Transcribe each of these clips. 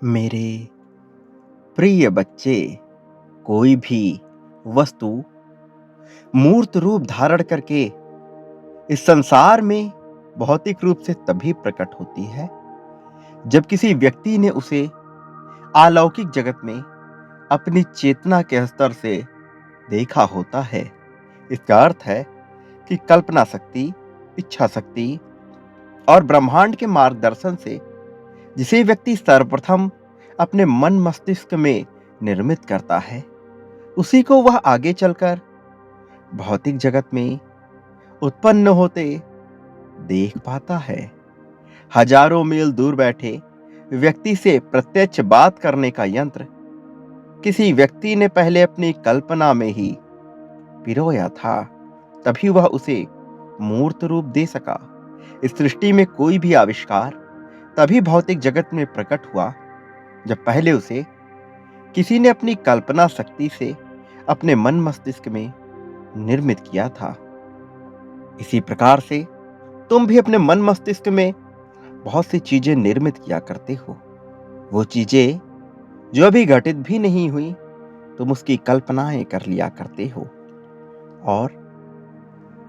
मेरे प्रिय बच्चे, कोई भी वस्तु मूर्त रूप धारण करके इस संसार में भौतिक रूप से तभी प्रकट होती है जब किसी व्यक्ति ने उसे अलौकिक जगत में अपनी चेतना के स्तर से देखा होता है। इसका अर्थ है कि कल्पना शक्ति, इच्छा शक्ति और ब्रह्मांड के मार्गदर्शन से जिसे व्यक्ति सर्वप्रथम अपने मन मस्तिष्क में निर्मित करता है, उसी को वह आगे चलकर भौतिक जगत में उत्पन्न होते देख पाता है। हजारों मील दूर बैठे व्यक्ति से प्रत्यक्ष बात करने का यंत्र किसी व्यक्ति ने पहले अपनी कल्पना में ही पिरोया था, तभी वह उसे मूर्त रूप दे सका। इस सृष्टि में कोई भी आविष्कार तभी भौतिक जगत में प्रकट हुआ जब पहले उसे किसी ने अपनी कल्पना शक्ति से अपने मन मस्तिष्क में निर्मित किया था। इसी प्रकार से तुम भी अपने मन मस्तिष्क में बहुत सी चीजें निर्मित किया करते हो। वो चीजें जो अभी घटित भी नहीं हुई, तुम उसकी कल्पनाएं कर लिया करते हो और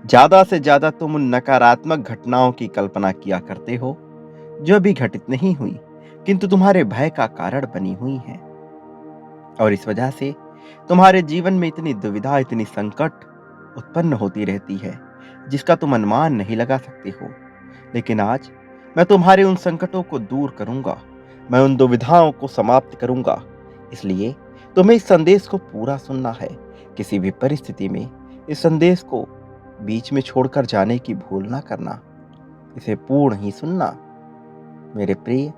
ज्यादा से ज्यादा तुम उन नकारात्मक घटनाओं की कल्पना किया करते हो जो अभी घटित नहीं हुई किंतु तुम्हारे भय का कारण बनी हुई हैं। और इस वजह से तुम्हारे जीवन में इतनी दुविधा, इतनी संकट उत्पन्न होती रहती है जिसका तुम अनुमान नहीं लगा सकते हो। लेकिन आज मैं तुम्हारे उन संकटों को दूर करूंगा, मैं उन दुविधाओं को समाप्त करूंगा। इसलिए तुम्हें इस संदेश को पूरा सुनना है। किसी भी परिस्थिति में इस संदेश को बीच में छोड़कर जाने की भूल ना करना, इसे पूर्ण ही सुनना। मेरे प्रिय,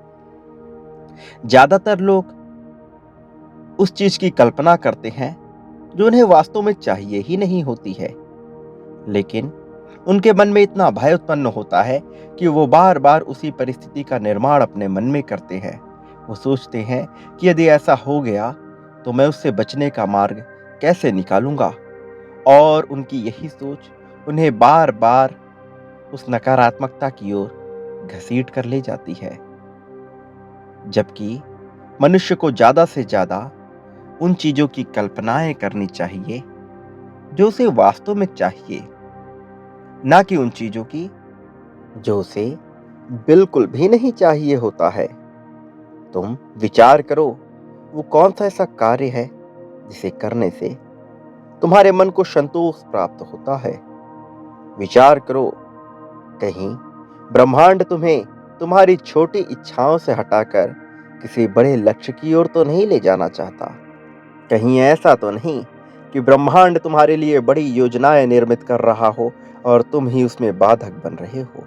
ज्यादातर लोग उस चीज की कल्पना करते हैं जो उन्हें वास्तव में चाहिए ही नहीं होती है, लेकिन उनके मन में इतना भय उत्पन्न होता है कि वो बार बार उसी परिस्थिति का निर्माण अपने मन में करते हैं। वो सोचते हैं कि यदि ऐसा हो गया तो मैं उससे बचने का मार्ग कैसे निकालूंगा, और उनकी यही सोच उन्हें बार बार उस नकारात्मकता की ओर घसीट कर ले जाती है। जबकि मनुष्य को ज्यादा से ज्यादा उन चीजों की कल्पनाएं करनी चाहिए जो उसे वास्तव में चाहिए, ना कि उन चीजों की जो उसे बिल्कुल भी नहीं चाहिए होता है। तुम विचार करो, वो कौन सा ऐसा कार्य है जिसे करने से तुम्हारे मन को संतोष प्राप्त होता है। विचार करो, कहीं ब्रह्मांड तुम्हें तुम्हारी छोटी इच्छाओं से हटाकर किसी बड़े लक्ष्य की ओर तो नहीं ले जाना चाहता। कहीं ऐसा तो नहीं कि ब्रह्मांड तुम्हारे लिए बड़ी योजनाएं निर्मित कर रहा हो और तुम ही उसमें बाधक बन रहे हो।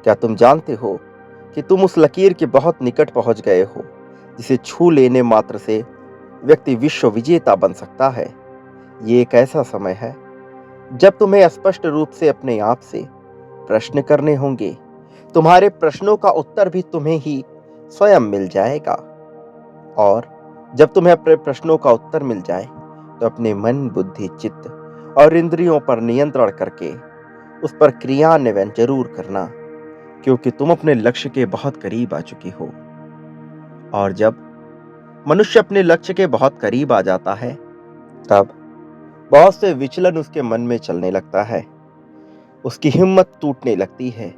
क्या तुम जानते हो कि तुम उस लकीर के बहुत निकट पहुंच गए हो जिसे छू लेने मात्र से व्यक्ति विश्व विजेता बन सकता है। ये एक ऐसा समय है जब तुम्हें स्पष्ट रूप से अपने आप से प्रश्न करने होंगे। तुम्हारे प्रश्नों का उत्तर भी तुम्हें ही स्वयं मिल जाएगा, और जब तुम्हें अपने प्रश्नों का उत्तर मिल जाए तो अपने मन, बुद्धि, चित्त और इंद्रियों पर नियंत्रण करके उस पर क्रियान्वयन जरूर करना, क्योंकि तुम अपने लक्ष्य के बहुत करीब आ चुके हो। और जब मनुष्य अपने लक्ष्य के बहुत करीब आ जाता है तब बहुत से विचलन उसके मन में चलने लगता है। उसकी हिम्मत टूटने लगती है,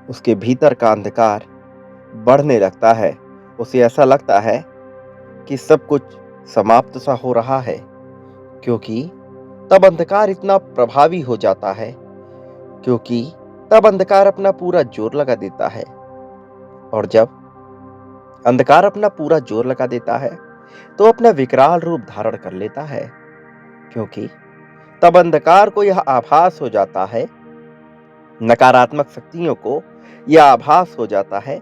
उसके भीतर का अंधकार बढ़ने लगता है। उसे ऐसा लगता है कि सब कुछ समाप्त सा हो रहा है, क्योंकि तब अंधकार इतना प्रभावी हो जाता है, क्योंकि तब अंधकार अपना पूरा जोर लगा देता है। और जब अंधकार अपना पूरा जोर लगा देता है तो अपना विकराल रूप धारण कर लेता है, क्योंकि तब अंधकार को यह आभास हो जाता है, नकारात्मक शक्तियों को यह आभास हो जाता है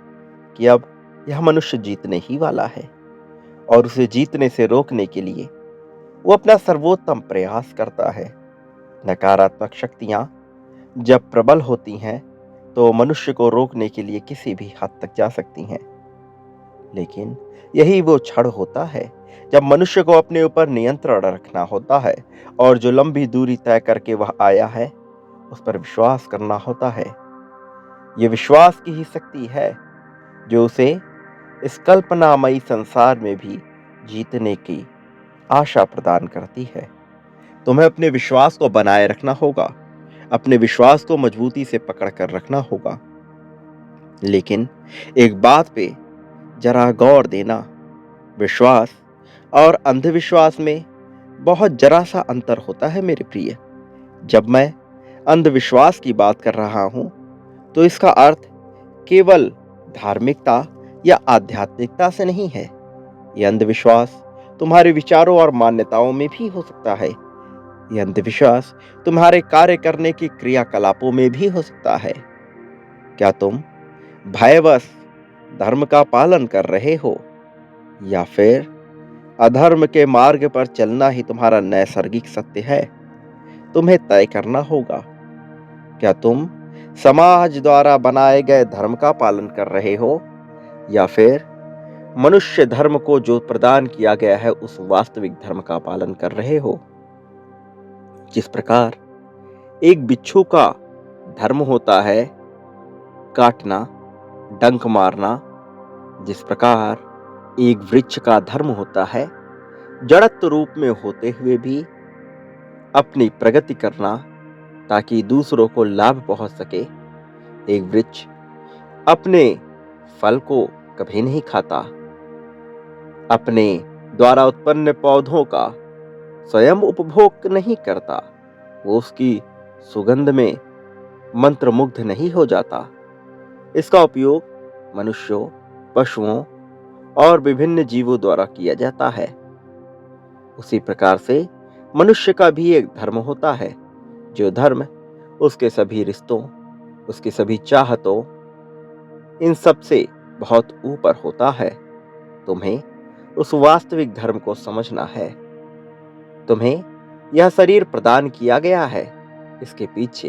कि अब यह मनुष्य जीतने ही वाला है, और उसे जीतने से रोकने के लिए वो अपना सर्वोत्तम प्रयास करता है। नकारात्मक शक्तियां जब प्रबल होती हैं तो मनुष्य को रोकने के लिए किसी भी हद तक जा सकती हैं, लेकिन यही वो क्षण होता है जब मनुष्य को अपने ऊपर नियंत्रण रखना होता है, और जो लंबी दूरी तय करके वह आया है उस पर विश्वास करना होता है। यह विश्वास की ही शक्ति है जो उसे इस कल्पनामयी संसार में भी जीतने की आशा प्रदान करती है। तुम्हें अपने विश्वास को बनाए रखना होगा, अपने विश्वास को मजबूती से पकड़ कर रखना होगा। लेकिन एक बात पे जरा गौर देना, विश्वास और अंधविश्वास में बहुत जरा सा अंतर होता है मेरे प्रिय। जब मैं अंधविश्वास की बात कर रहा हूं, तो इसका अर्थ केवल धार्मिकता या आध्यात्मिकता से नहीं है। यह अंधविश्वास तुम्हारे विचारों और मान्यताओं में भी हो सकता है। यह अंधविश्वास तुम्हारे कार्य करने की क्रियाकलापों में भी हो सकता है। क्या तुम भयवश धर्म का पालन कर रहे हो, या फिर अधर्म के मार्ग पर चलना ही तुम्हारा नैसर्गिक सत्य है? तुम्हें तय करना होगा। क्या तुम समाज द्वारा बनाए गए धर्म का पालन कर रहे हो, या फिर मनुष्य धर्म को जो प्रदान किया गया है उस वास्तविक धर्म का पालन कर रहे हो? जिस प्रकार एक बिच्छू का धर्म होता है काटना, डंक मारना, जिस प्रकार एक वृक्ष का धर्म होता है जड़त्व रूप में होते हुए भी अपनी प्रगति करना ताकि दूसरों को लाभ पहुंच सके, एक वृक्ष अपने फल को कभी नहीं खाता, अपने द्वारा उत्पन्न पौधों का स्वयं उपभोग नहीं करता, वो उसकी सुगंध में मंत्रमुग्ध नहीं हो जाता। इसका उपयोग मनुष्यों, पशुओं और विभिन्न जीवों द्वारा किया जाता है। उसी प्रकार से मनुष्य का भी एक धर्म होता है, जो धर्म उसके सभी रिश्तों, उसकी सभी चाहतों, इन सब से बहुत ऊपर होता है। तुम्हें उस वास्तविक धर्म को समझना है। तुम्हें यह शरीर प्रदान किया गया है, इसके पीछे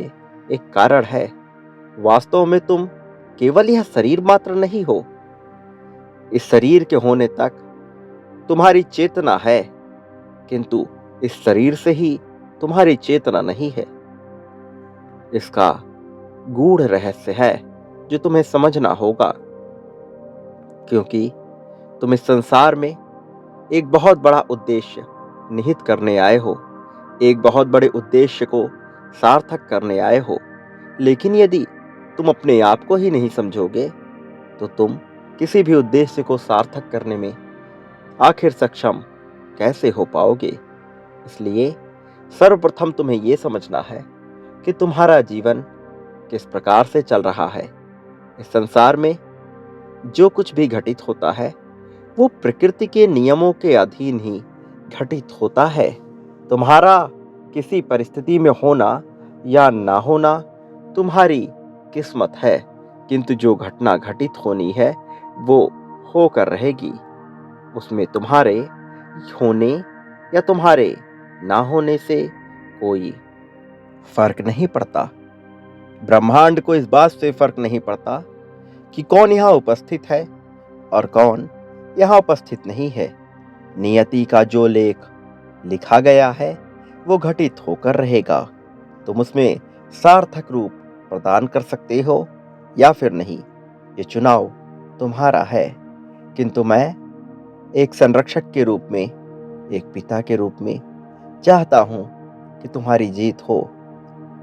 एक कारण है। वास्तव में तुम केवल यह शरीर मात्र नहीं हो। इस शरीर के होने तक तुम्हारी चेतना है, किंतु इस शरीर से ही तुम्हारी चेतना नहीं है। इसका गूढ़ रहस्य है जो तुम्हें समझना होगा, क्योंकि तुम इस संसार में एक बहुत बड़ा उद्देश्य निहित करने आए हो, एक बहुत बड़े उद्देश्य को सार्थक करने आए हो। लेकिन यदि तुम अपने आप को ही नहीं समझोगे, तो तुम किसी भी उद्देश्य को सार्थक करने में आखिर सक्षम कैसे हो पाओगे? इसलिए सर्वप्रथम तुम्हें यह समझना है कि तुम्हारा जीवन किस प्रकार से चल रहा है। इस संसार में जो कुछ भी घटित होता है वो प्रकृति के नियमों के अधीन ही घटित होता है। तुम्हारा किसी परिस्थिति में होना या ना होना तुम्हारी किस्मत है, किंतु जो घटना घटित होनी है वो होकर रहेगी। उसमें तुम्हारे होने या तुम्हारे ना होने से कोई फर्क नहीं पड़ता। ब्रह्मांड को इस बात से फर्क नहीं पड़ता कि कौन यहाँ उपस्थित है और कौन यहाँ उपस्थित नहीं है। नियति का जो लेख लिखा गया है वो घटित होकर रहेगा। तुम उसमें सार्थक रूप प्रदान कर सकते हो या फिर नहीं, ये चुनाव तुम्हारा है। किंतु मैं एक संरक्षक के रूप में, एक पिता के रूप में चाहता हूं कि तुम्हारी जीत हो।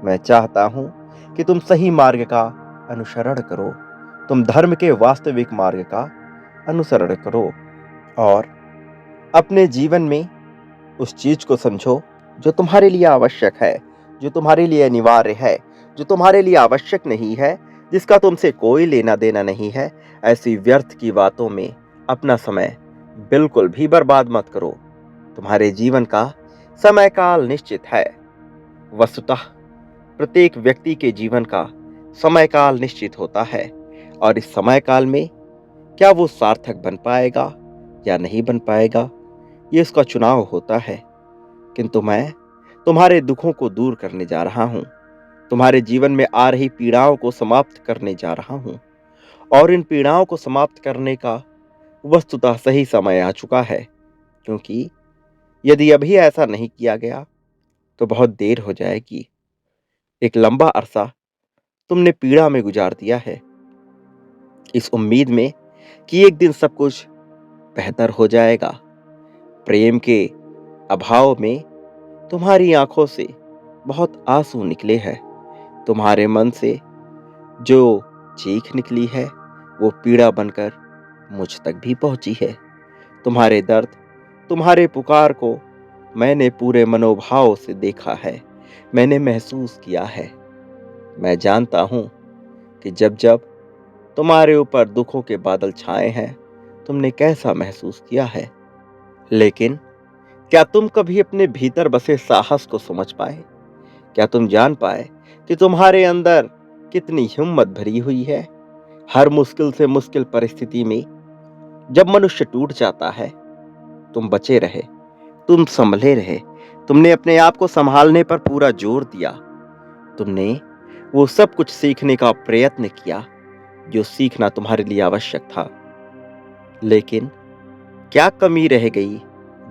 मैं चाहता हूं कि तुम सही मार्ग का अनुसरण करो, तुम धर्म के वास्तविक मार्ग का अनुसरण करो और अपने जीवन में उस चीज को समझो जो तुम्हारे लिए आवश्यक है, जो तुम्हारे लिए अनिवार्य है, जो तुम्हारे लिए आवश्यक नहीं है, जिसका तुमसे कोई लेना देना नहीं है। ऐसी व्यर्थ की बातों में अपना समय बिल्कुल भी बर्बाद मत करो। तुम्हारे जीवन का समय काल निश्चित है। वस्तुतः प्रत्येक व्यक्ति के जीवन का समय काल निश्चित होता है, और इस समय काल में क्या वो सार्थक बन पाएगा या नहीं बन पाएगा, ये उसका चुनाव होता है। किंतु मैं तुम्हारे दुखों को दूर करने जा रहा हूं, तुम्हारे जीवन में आ रही पीड़ाओं को समाप्त करने जा रहा हूं, और इन पीड़ाओं को समाप्त करने का वस्तुतः सही समय आ चुका है। क्योंकि यदि अभी ऐसा नहीं किया गया तो बहुत देर हो जाएगी। एक लंबा अरसा तुमने पीड़ा में गुजार दिया है, इस उम्मीद में कि एक दिन सब कुछ बेहतर हो जाएगा। प्रेम के अभाव में तुम्हारी आंखों से बहुत आंसू निकले हैं। तुम्हारे मन से जो चीख निकली है वो पीड़ा बनकर मुझ तक भी पहुंची है। तुम्हारे दर्द, तुम्हारे पुकार को मैंने पूरे मनोभाव से देखा है, मैंने महसूस किया है। मैं जानता हूं कि जब जब तुम्हारे ऊपर दुखों के बादल छाए हैं, तुमने कैसा महसूस किया है। लेकिन क्या तुम कभी अपने भीतर बसे साहस को समझ पाए? क्या तुम जान पाए कि तुम्हारे अंदर कितनी हिम्मत भरी हुई है? हर मुश्किल से मुश्किल परिस्थिति में जब मनुष्य टूट जाता है, तुम बचे रहे, तुम संभले रहे, तुमने अपने आप को संभालने पर पूरा जोर दिया। तुमने वो सब कुछ सीखने का प्रयत्न किया जो सीखना तुम्हारे लिए आवश्यक था। लेकिन क्या कमी रह गई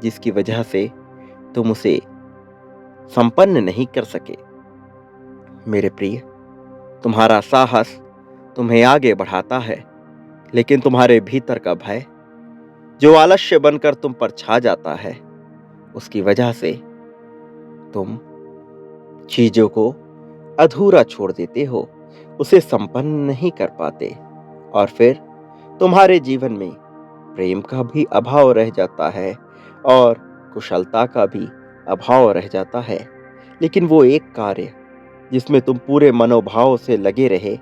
जिसकी वजह से तुम उसे संपन्न नहीं कर सके? मेरे प्रिय, तुम्हारा साहस तुम्हें आगे बढ़ाता है, लेकिन तुम्हारे भीतर का भय जो आलस्य बनकर तुम पर छा जाता है, उसकी वजह से तुम चीजों को अधूरा छोड़ देते हो, उसे संपन्न नहीं कर पाते, और फिर तुम्हारे जीवन में प्रेम का भी अभाव रह जाता है और कुशलता का भी अभाव रह जाता है। लेकिन वो एक कार्य जिसमें तुम पूरे मनोभाव से लगे रहे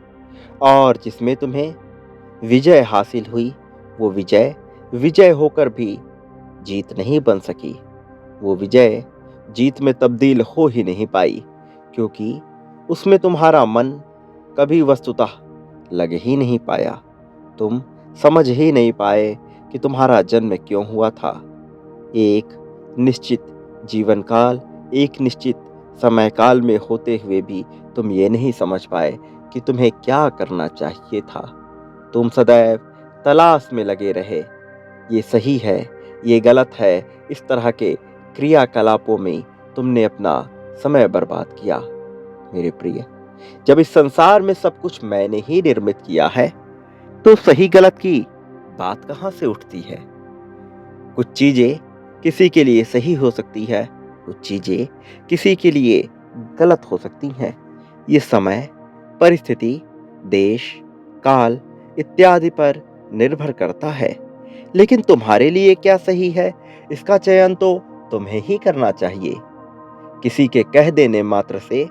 और जिसमें तुम्हें विजय हासिल हुई, वो विजय विजय होकर भी जीत नहीं बन सकी। वो विजय जीत में तब्दील हो ही नहीं पाई, क्योंकि उसमें तुम्हारा मन कभी वस्तुतः लग ही नहीं पाया। तुम समझ ही नहीं पाए कि तुम्हारा जन्म क्यों हुआ था। एक निश्चित जीवन काल, एक निश्चित समय काल में होते हुए भी तुम ये नहीं समझ पाए कि तुम्हें क्या करना चाहिए था। तुम सदैव तलाश में लगे रहे, ये सही है, ये गलत है, इस तरह के क्रियाकलापों में तुमने अपना समय बर्बाद किया। मेरे प्रिय, जब इस संसार में सब कुछ मैंने ही निर्मित किया है, तो सही गलत की बात कहां से उठती है? कुछ चीजें किसी के लिए सही हो सकती है, कुछ चीजें किसी के लिए गलत हो सकती हैं। ये समय, परिस्थिति, देश, काल इत्यादि पर निर्भर करता है। लेकिन तुम्हारे लिए क्या सही है, इसका चयन तो तुम्हें ही करना चाहिए। किसी के कह देने मात्र से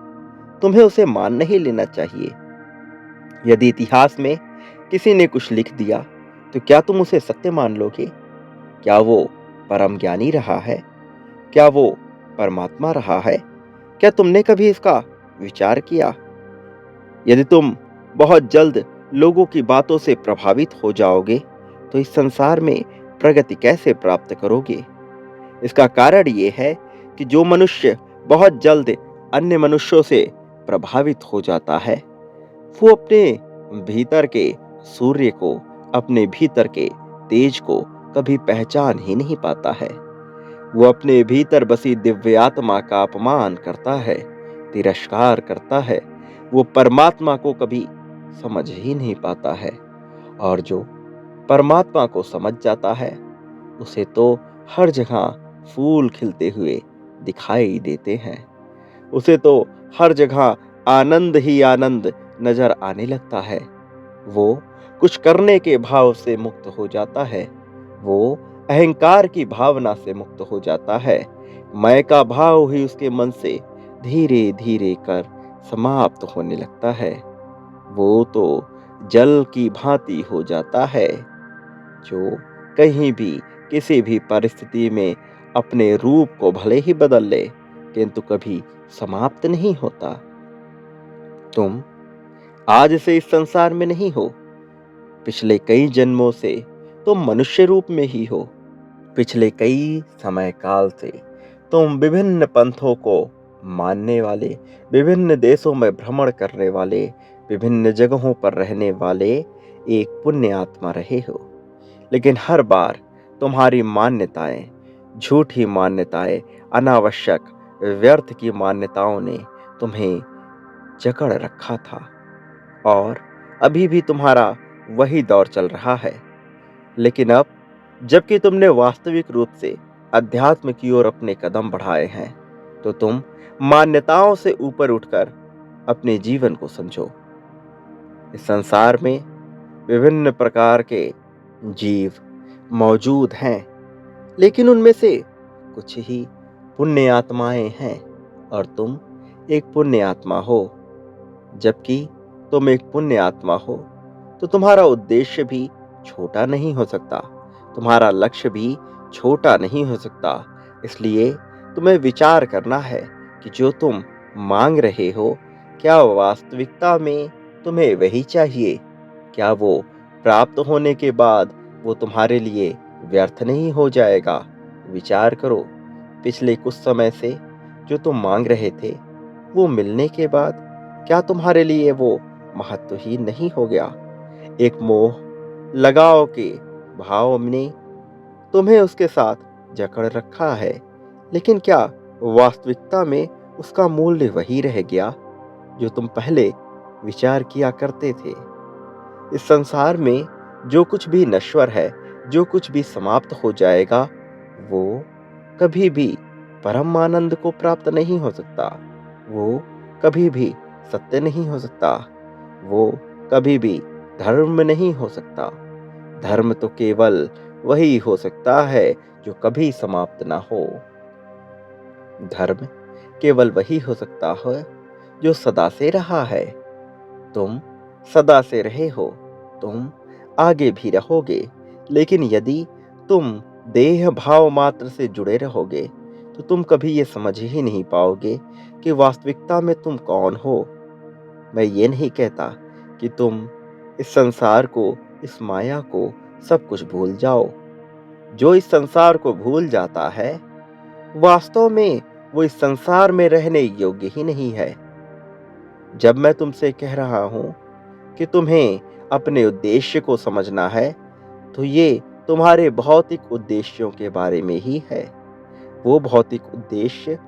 तुम्हें उसे मान नहीं लेना चाहिए। यदि इतिहास में किसी ने कुछ लिख दिया, तो क्या तुम उसे सत्य मान लोगे? क्या वो परम ज्ञानी रहा है? क्या वो परमात्मा रहा है? क्या तुमने कभी इसका विचार किया? यदि तुम बहुत जल्द लोगों की बातों से प्रभावित हो जाओगे, तो इस संसार में प्रगति कैसे प्राप्त करोगे? इसका कारण ये है कि जो मनुष्य बहुत जल्द अन्य मनुष्यों से प्रभावित हो जाता है, वो अपने भीतर के सूर्य को, अपने भीतर के तेज को कभी पहचान ही नहीं पाता है। वो अपने भीतर बसी दिव्य आत्मा का अपमान करता है, तिरस्कार करता है। वो परमात्मा को कभी समझ ही नहीं पाता है। और जो परमात्मा को समझ जाता है, उसे तो हर जगह फूल खिलते हुए दिखाई देते हैं। उसे तो हर जगह आनंद ही आनंद नजर आने लगता है। वो कुछ करने के भाव से मुक्त हो जाता है। वो अहंकार की भावना से मुक्त हो जाता है। मैं का भाव ही उसके मन से धीरे धीरे कर समाप्त होने लगता है। वो तो जल की भांति हो जाता है, जो कहीं भी किसी भी परिस्थिति में अपने रूप को भले ही बदल ले, किंतु कभी समाप्त नहीं होता। तुम आज से इस संसार में नहीं हो, पिछले कई जन्मों से तुम मनुष्य रूप में ही हो। पिछले कई समय काल से तुम विभिन्न पंथों को मानने वाले, विभिन्न देशों में भ्रमण करने वाले, विभिन्न जगहों पर रहने वाले एक पुण्य आत्मा रहे हो। लेकिन हर बार तुम्हारी मान्यताएं, झूठी मान्यताएं, अनावश्यक व्यर्थ की मान्यताओं ने तुम्हें जकड़ रखा था। और अभी भी तुम्हारा वही दौर चल रहा है। लेकिन अब जबकि तुमने वास्तविक रूप से अध्यात्म की ओर अपने कदम बढ़ाए हैं, तो तुम मान्यताओं से ऊपर उठकर अपने जीवन को समझो। इस संसार में विभिन्न प्रकार के जीव मौजूद हैं, लेकिन उनमें से कुछ ही पुण्य आत्माएं हैं और तुम एक पुण्य आत्मा हो। जबकि तुम एक पुण्य आत्मा हो, तो तुम्हारा उद्देश्य भी छोटा नहीं हो सकता, तुम्हारा लक्ष्य भी छोटा नहीं हो सकता। इसलिए तुम्हें विचार करना है कि जो तुम मांग रहे हो, क्या वास्तविकता में तुम्हें वही चाहिए? क्या वो प्राप्त होने के बाद वो तुम्हारे लिए व्यर्थ नहीं हो जाएगा? विचार करो, पिछले कुछ समय से जो तुम मांग रहे थे, वो मिलने के बाद क्या तुम्हारे लिए वो महत्वहीन नहीं हो गया? एक मोह, लगाव के भाव ने तुम्हें उसके साथ जकड़ रखा है, लेकिन क्या वास्तविकता में उसका मूल्य वही रह गया जो तुम पहले विचार किया करते थे? इस संसार में जो कुछ भी नश्वर है, जो कुछ भी समाप्त हो जाएगा, वो कभी भी परम आनंद को प्राप्त नहीं हो सकता। वो कभी भी सत्य नहीं हो सकता। वो कभी भी धर्म नहीं हो सकता। धर्म तो केवल वही हो सकता है जो कभी समाप्त ना हो। धर्म केवल वही हो सकता है जो सदा से रहा है। तुम सदा से रहे हो, तुम आगे भी रहोगे। लेकिन यदि तुम देह भाव मात्र से जुड़े रहोगे, तो तुम कभी ये समझ ही नहीं पाओगे कि वास्तविकता में तुम कौन हो। मैं ये नहीं कहता कि तुम इस संसार को, इस माया को, सब कुछ भूल जाओ। जो इस संसार को भूल जाता है, वास्तव में वो इस संसार में रहने योग्य ही नहीं है। जब मैं तुमसे कह रहा हूं कि तुम्हें अपने उद्देश्य को समझना है, तो ये तुम्हारे भौतिक उद्देश्यों के बारे में ही है। वो भौतिक उद्देश्य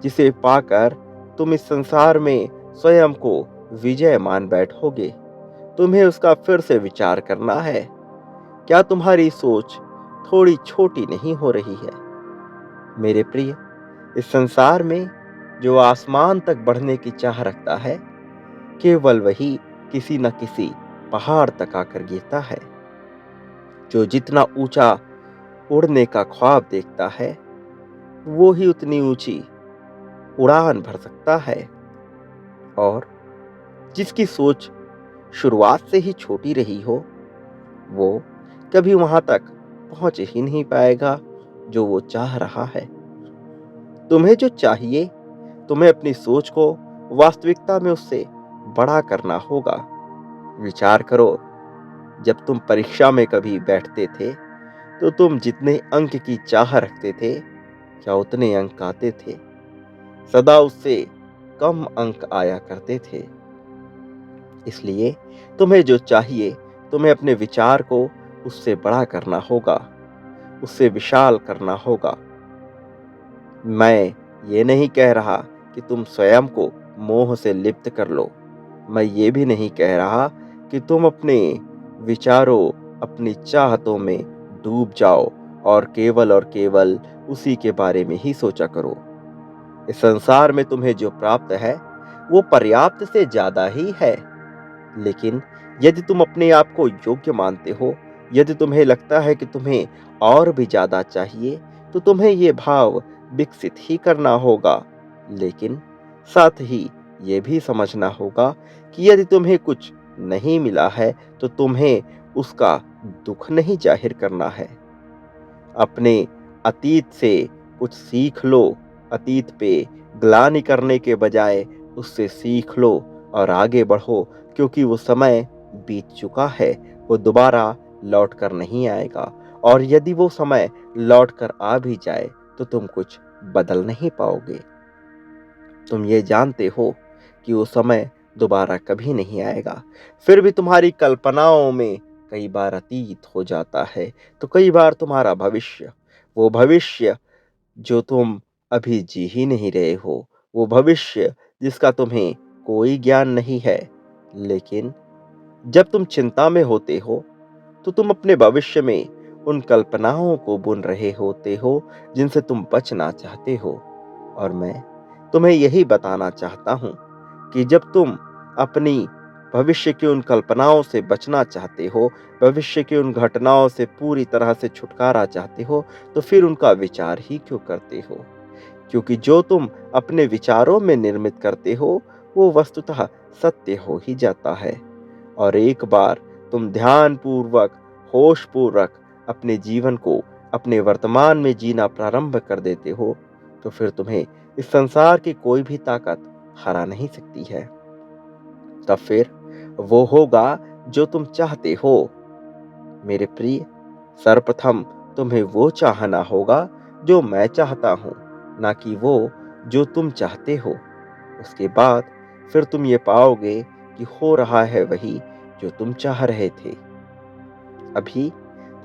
जिसे पाकर तुम इस संसार में स्वयं को विजय मान बैठोगे, तुम्हें उसका फिर से विचार करना है। क्या तुम्हारी सोच थोड़ी छोटी नहीं हो रही है? मेरे प्रिय, इस संसार में जो आसमान तक बढ़ने की चाह रखता है, केवल वही किसी न किसी पहाड़ तक आकर गिरता है। जो जितना ऊंचा उड़ने का ख्वाब देखता है, वो ही उतनी ऊंची उड़ान भर सकता है। और जिसकी सोच शुरुआत से ही छोटी रही हो, वो कभी वहां तक पहुंच ही नहीं पाएगा जो वो चाह रहा है। तुम्हें जो चाहिए, तुम्हें अपनी सोच को वास्तविकता में उससे बड़ा करना होगा। विचार करो, जब तुम परीक्षा में कभी बैठते थे, तो तुम जितने अंक की चाह रखते थे, क्या उतने अंक आते थे? सदा उससे कम अंक आया करते थे। इसलिए तुम्हें जो चाहिए, तुम्हें अपने विचार को उससे बड़ा करना होगा, उससे विशाल करना होगा। मैं ये नहीं कह रहा कि तुम स्वयं को मोह से लिप्त कर लो। मैं ये भी नहीं कह रहा कि तुम अपने विचारों, अपनी चाहतों में डूब जाओ और केवल उसी के बारे में ही सोचा करो। इस संसार में तुम्हें जो प्राप्त है, वो पर्याप्त से ज्यादा ही है। लेकिन यदि तुम अपने आप को योग्य मानते हो, यदि तुम्हें लगता है कि तुम्हें और भी ज्यादा चाहिए, तो तुम्हें ये भाव विकसित ही करना होगा। लेकिन साथ ही ये भी समझना होगा कि यदि तुम्हें कुछ नहीं मिला है, तो तुम्हें उसका दुख नहीं जाहिर करना है। अपने अतीत से कुछ सीख लो। अतीत पे ग्लानि करने के बजाय उससे सीख लो और आगे बढ़ो, क्योंकि वो समय बीत चुका है, वो दोबारा लौट कर नहीं आएगा। और यदि वो समय लौट कर आ भी जाए, तो तुम कुछ बदल नहीं पाओगे। तुम ये जानते हो कि वो समय दोबारा कभी नहीं आएगा। फिर भी तुम्हारी कल्पनाओं में कई बार अतीत हो जाता है, तो कई बार तुम्हारा भविष्य, वो भविष्य जो तुम अभी जी ही नहीं रहे हो, वो भविष्य जिसका तुम्हें कोई ज्ञान नहीं है। लेकिन जब तुम चिंता में होते हो, तो तुम अपने भविष्य में उन कल्पनाओं को बुन रहे होते हो जिनसे तुम बचना चाहते हो। और मैं तुम्हें यही बताना चाहता हूं कि जब तुम अपनी भविष्य की उन कल्पनाओं से बचना चाहते हो, भविष्य की उन घटनाओं से पूरी तरह से छुटकारा चाहते हो, तो फिर उनका विचार ही क्यों करते हो? क्योंकि जो तुम अपने विचारों में निर्मित करते हो, वो वस्तुतः सत्य हो ही जाता है। और एक बार तुम ध्यानपूर्वक, होशपूर्वक अपने जीवन को अपने वर्तमान में जीना प्रारंभ कर देते हो, तो फिर तुम्हें इस संसार की कोई भी ताकत हरा नहीं सकती है। तब फिर वो होगा जो तुम चाहते हो। मेरे प्रिय, सर्वप्रथम तुम्हें वो चाहना होगा जो मैं चाहता हूं, ना कि वो जो तुम चाहते हो। उसके बाद फिर तुम ये पाओगे कि हो रहा है वही जो तुम चाह रहे थे। अभी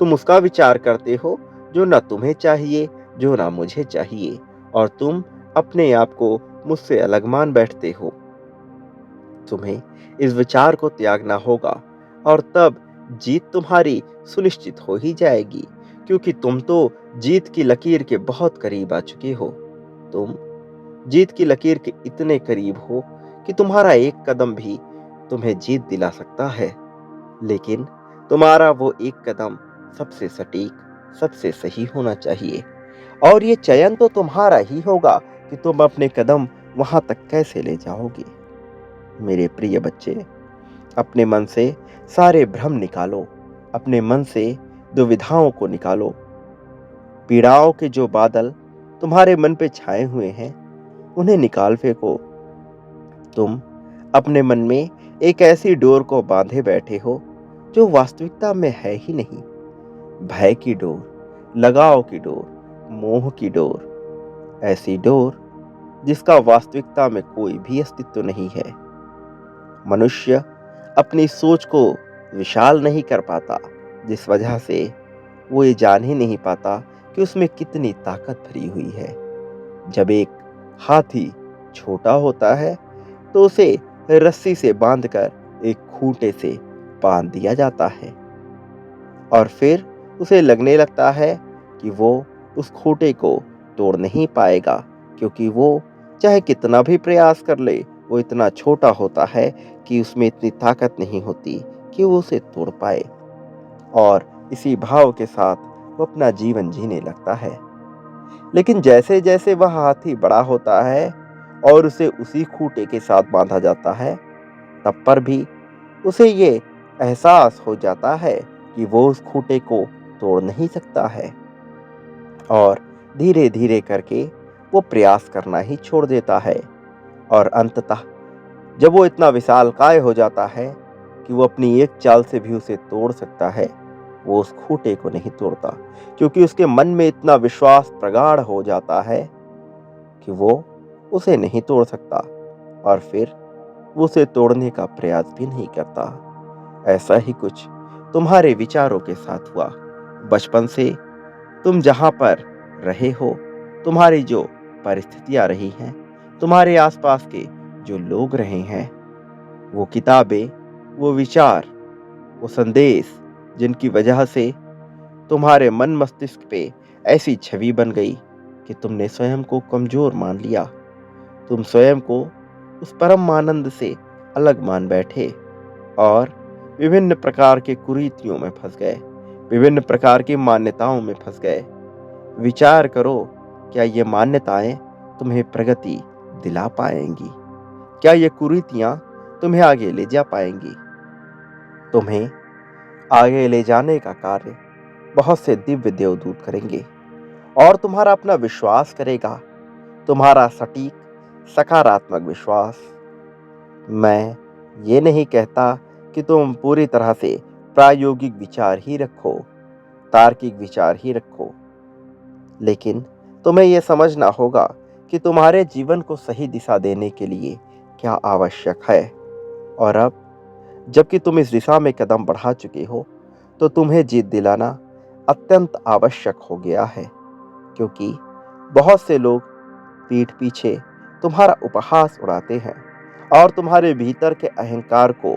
तुम उसका विचार करते हो जो ना तुम्हें चाहिए, जो ना मुझे चाहिए, और तुम अपने आप को मुझसे अलग मान बैठते हो। तुम्हें इस विचार को त्यागना होगा, और तब जीत तुम्हारी सुनिश्चित हो ही जाएगी, क्योंकि तुम तो जीत की लकीर के बहुत करीब आ चुके हो। तुम जीत की लकीर के इतने करीब हो कि तुम्हारा एक कदम भी तुम्हें जीत दिला सकता है। लेकिन तुम्हारा वो एक कदम सबसे सटीक, सबसे सही होना चाहिए। और ये चयन तो तुम्हारा ही होगा कि तुम अपने कदम वहां तक कैसे ले जाओगे। मेरे प्रिय बच्चे, अपने मन से सारे भ्रम निकालो, अपने मन से दुविधाओं को निकालो। पीड़ाओं के जो बादल तुम्हारे मन पे छाए हुए हैं, उन्हें निकाल फेंको। तुम अपने मन में एक ऐसी डोर को बांधे बैठे हो जो वास्तविकता में है ही नहीं। भय की डोर, लगाव की डोर, मोह की डोर, ऐसी डोर जिसका वास्तविकता में कोई भी अस्तित्व नहीं है। मनुष्य अपनी सोच को विशाल नहीं कर पाता, जिस वजह से वो ये जान ही नहीं पाता कि उसमें कितनी ताकत भरी हुई है। जब एक हाथी छोटा होता है तो उसे रस्सी से बांधकर एक खूंटे से बांध दिया जाता है, और फिर उसे लगने लगता है कि वो उस खूंटे को तोड़ नहीं पाएगा, क्योंकि वो चाहे कितना भी प्रयास कर ले, वो इतना छोटा होता है कि उसमें इतनी ताकत नहीं होती कि वो उसे तोड़ पाए। और इसी भाव के साथ वो अपना जीवन जीने लगता है। लेकिन जैसे जैसे वह हाथी बड़ा होता है और उसे उसी खूंटे के साथ बांधा जाता है, तब पर भी उसे ये एहसास हो जाता है कि वो उस खूंटे को तोड़ नहीं सकता है, और धीरे धीरे करके वो प्रयास करना ही छोड़ देता है। और अंततः जब वो इतना विशालकाय हो जाता है कि वो अपनी एक चाल से भी उसे तोड़ सकता है, वो उस खूंटे को नहीं तोड़ता, क्योंकि उसके मन में इतना विश्वास प्रगाढ़ हो जाता है कि वो उसे नहीं तोड़ सकता, और फिर वो उसे तोड़ने का प्रयास भी नहीं करता। ऐसा ही कुछ तुम्हारे विचारों के साथ हुआ। बचपन से तुम जहां पर रहे हो, तुम्हारी जो परिस्थितियां रही हैं, तुम्हारे आसपास के जो लोग रहे हैं, वो किताबें, वो विचार, वो संदेश, जिनकी वजह से तुम्हारे मन मस्तिष्क पे ऐसी छवि बन गई कि तुमने स्वयं को कमजोर मान लिया। तुम स्वयं को उस परम आनंद से अलग मान बैठे, और विभिन्न प्रकार के कुरीतियों में फंस गए, विभिन्न प्रकार की मान्यताओं में फंस गए। विचार करो, क्या ये मान्यताएं तुम्हें प्रगति दिला पाएंगी? क्या ये कुरीतियां तुम्हें आगे ले जा पाएंगी? तुम्हें आगे ले जाने का कार्य बहुत से दिव्य देवदूत करेंगे, और तुम्हारा अपना विश्वास करेगा, तुम्हारा सटीक सकारात्मक विश्वास। मैं ये नहीं कहता कि तुम पूरी तरह से प्रायोगिक विचार ही रखो, तार्किक विचार ही रखो, लेकिन तुम्हें यह समझना होगा कि तुम्हारे जीवन को सही दिशा देने के लिए क्या आवश्यक है। और अब जबकि तुम इस दिशा में कदम बढ़ा चुके हो, तो तुम्हें जीत दिलाना अत्यंत आवश्यक हो गया है, क्योंकि बहुत से लोग पीठ पीछे तुम्हारा उपहास उड़ाते हैं और तुम्हारे भीतर के अहंकार को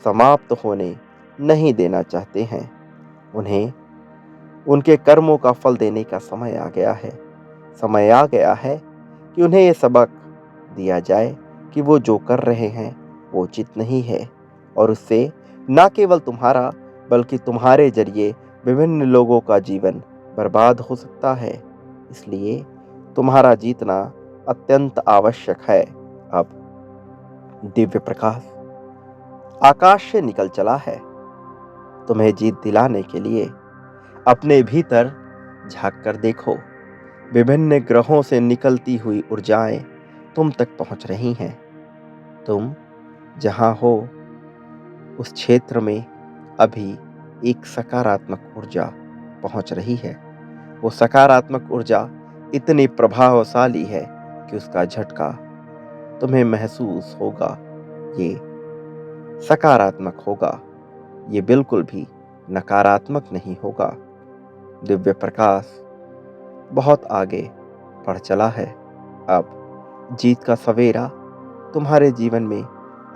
समाप्त होने नहीं देना चाहते हैं। उन्हें उनके कर्मों का फल देने का समय आ गया है। समय आ गया है कि उन्हें ये सबक दिया जाए कि वो जो कर रहे हैं वो उचित नहीं है, और उससे न केवल तुम्हारा बल्कि तुम्हारे जरिए विभिन्न लोगों का जीवन बर्बाद हो सकता है। इसलिए तुम्हारा जीतना अत्यंत आवश्यक है। अब दिव्य प्रकाश आकाश से निकल चला है। तुम्हें जीत दिलाने के लिए अपने भीतर झांक कर देखो। विभिन्न ग्रहों से निकलती हुई ऊर्जाएं तुम तक पहुंच रही हैं। तुम जहां हो उस क्षेत्र में अभी एक सकारात्मक ऊर्जा पहुंच रही है। वो सकारात्मक ऊर्जा इतनी प्रभावशाली है कि उसका झटका तुम्हें महसूस होगा। ये सकारात्मक होगा, ये बिल्कुल भी नकारात्मक नहीं होगा। दिव्य प्रकाश बहुत आगे बढ़ चला है। अब जीत का सवेरा तुम्हारे जीवन में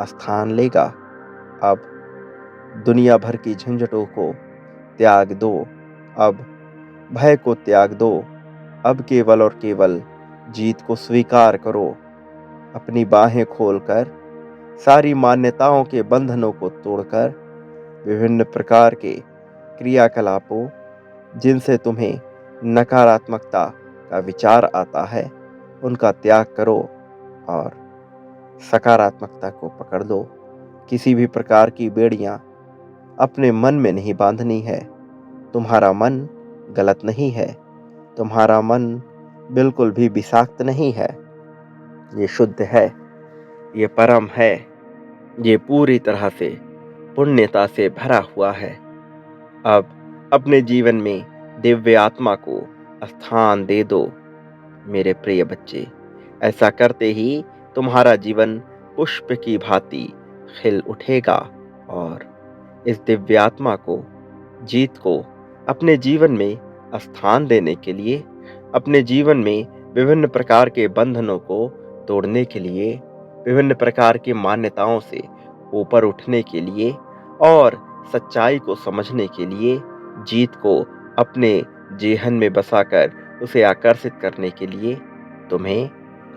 स्थान लेगा। अब दुनिया भर की झंझटों को त्याग दो। अब भय को त्याग दो। अब केवल और केवल जीत को स्वीकार करो। अपनी बाहें खोलकर सारी मान्यताओं के बंधनों को तोड़कर विभिन्न प्रकार के क्रियाकलापों जिनसे तुम्हें नकारात्मकता का विचार आता है उनका त्याग करो और सकारात्मकता को पकड़ लो। किसी भी प्रकार की बेड़ियां अपने मन में नहीं बांधनी है। तुम्हारा मन गलत नहीं है। तुम्हारा मन बिल्कुल भी विषाक्त नहीं है। ये शुद्ध है, ये परम है, ये पूरी तरह से पुण्यता से भरा हुआ है। अब अपने जीवन में दिव्य आत्मा को स्थान दे दो मेरे प्रिय बच्चे। ऐसा करते ही तुम्हारा जीवन पुष्प की भांति खिल उठेगा और इस दिव्य आत्मा को, जीत को अपने जीवन में स्थान देने के लिए, अपने जीवन में विभिन्न प्रकार के बंधनों को तोड़ने के लिए, विभिन्न प्रकार की मान्यताओं से ऊपर उठने के लिए और सच्चाई को समझने के लिए, जीत को अपने जेहन में बसाकर उसे आकर्षित करने के लिए तुम्हें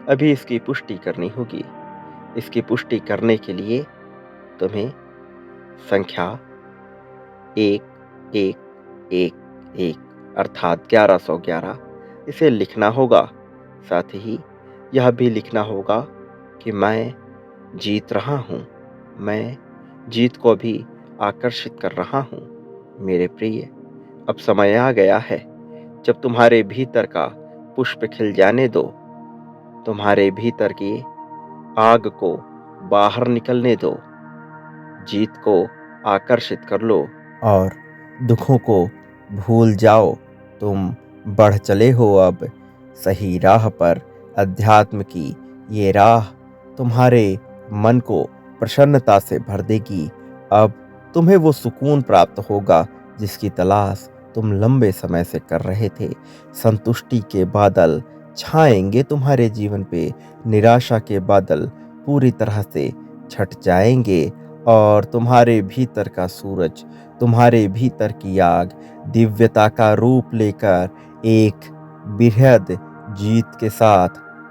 अभी इसकी पुष्टि करनी होगी। इसकी पुष्टि करने के लिए तुम्हें संख्या 1111 अर्थात 1111 इसे लिखना होगा। साथ ही यह भी लिखना होगा कि मैं जीत रहा हूँ, मैं जीत को भी आकर्षित कर रहा हूँ। मेरे प्रिय, अब समय आ गया है जब तुम्हारे भीतर का पुष्प खिल जाने दो। तुम्हारे भीतर की आग को बाहर निकलने दो। जीत को आकर्षित कर लो और दुखों को भूल जाओ। तुम बढ़ चले हो अब सही राह पर। अध्यात्म की ये राह तुम्हारे मन को प्रसन्नता से भर देगी। अब तुम्हें वो सुकून प्राप्त होगा जिसकी तलाश तुम लंबे समय से कर रहे थे। संतुष्टि के बादल छाएंगे तुम्हारे जीवन पे। निराशा के बादल पूरी तरह से छट जाएंगे और तुम्हारे भीतर का सूरज, तुम्हारे भीतर की आग दिव्यता का रूप लेकर एक बेहद जीत के साथ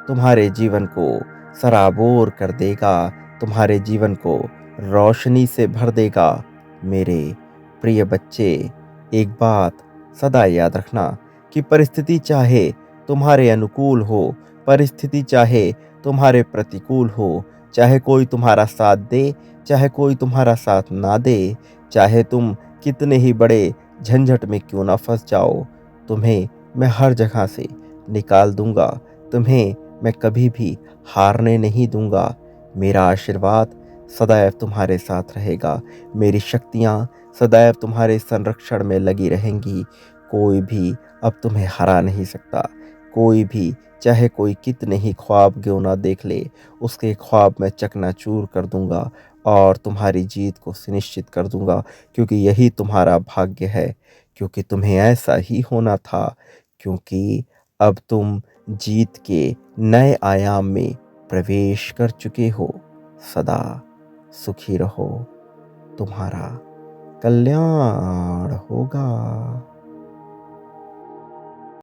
तुम्हारे जीवन को सराबोर कर देगा, तुम्हारे जीवन को रोशनी से भर देगा। मेरे प्रिय बच्चे, एक बात सदा याद रखना कि परिस्थिति चाहे तुम्हारे अनुकूल हो, परिस्थिति चाहे तुम्हारे प्रतिकूल हो, चाहे कोई तुम्हारा साथ दे, चाहे कोई तुम्हारा साथ ना दे, चाहे तुम कितने ही बड़े झंझट में क्यों ना फंस जाओ, तुम्हें मैं हर जगह से निकाल दूंगा। तुम्हें मैं कभी भी हारने नहीं दूंगा। मेरा आशीर्वाद सदैव तुम्हारे साथ रहेगा। मेरी शक्तियाँ सदैव तुम्हारे संरक्षण में लगी रहेंगी। कोई भी अब तुम्हें हरा नहीं सकता। कोई भी, चाहे कोई कितने ही ख्वाब क्यों ना देख ले, उसके ख्वाब मैं चकनाचूर कर दूंगा और तुम्हारी जीत को सुनिश्चित कर दूंगा, क्योंकि यही तुम्हारा भाग्य है, क्योंकि तुम्हें ऐसा ही होना था, क्योंकि अब तुम जीत के नए आयाम में प्रवेश कर चुके हो। सदा सुखी रहो, तुम्हारा कल्याण होगा।